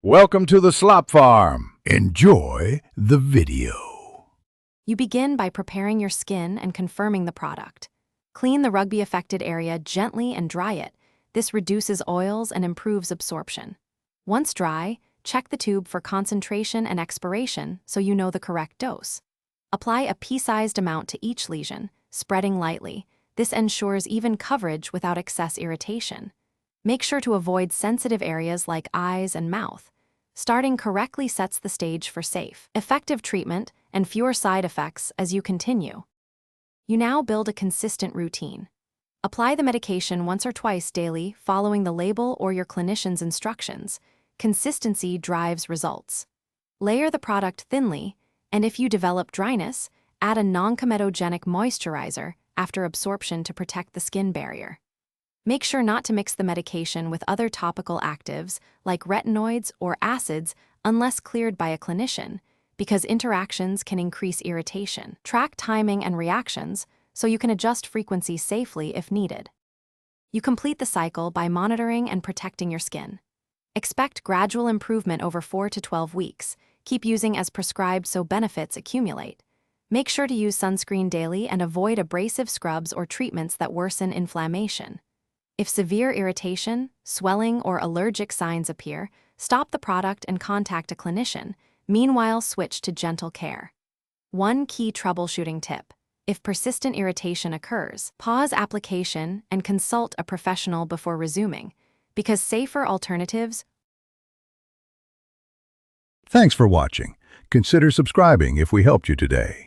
Welcome to the Slop Farm. Enjoy the video. You begin by preparing your skin and confirming the product. Clean the rugby-affected area gently and dry it. This reduces oils and improves absorption. Once dry, check the tube for concentration and expiration so you know the correct dose. Apply a pea-sized amount to each lesion, spreading lightly. This ensures even coverage without excess irritation. Make sure to avoid sensitive areas like eyes and mouth. Starting correctly sets the stage for safe, effective treatment and fewer side effects as you continue. You now build a consistent routine. Apply the medication once or twice daily, following the label or your clinician's instructions. Consistency drives results. Layer the product thinly, and if you develop dryness, add a non-comedogenic moisturizer after absorption to protect the skin barrier. Make sure not to mix the medication with other topical actives like retinoids or acids unless cleared by a clinician, because interactions can increase irritation. Track timing and reactions so you can adjust frequency safely if needed. You complete the cycle by monitoring and protecting your skin. Expect gradual improvement over 4 to 12 weeks. Keep using as prescribed so benefits accumulate. Make sure to use sunscreen daily and avoid abrasive scrubs or treatments that worsen inflammation. If severe irritation, swelling, or allergic signs appear, stop the product and contact a clinician. Meanwhile, switch to gentle care. One key troubleshooting tip: if persistent irritation occurs, pause application and consult a professional before resuming, because safer alternatives. Thanks for watching. Consider subscribing if we helped you today.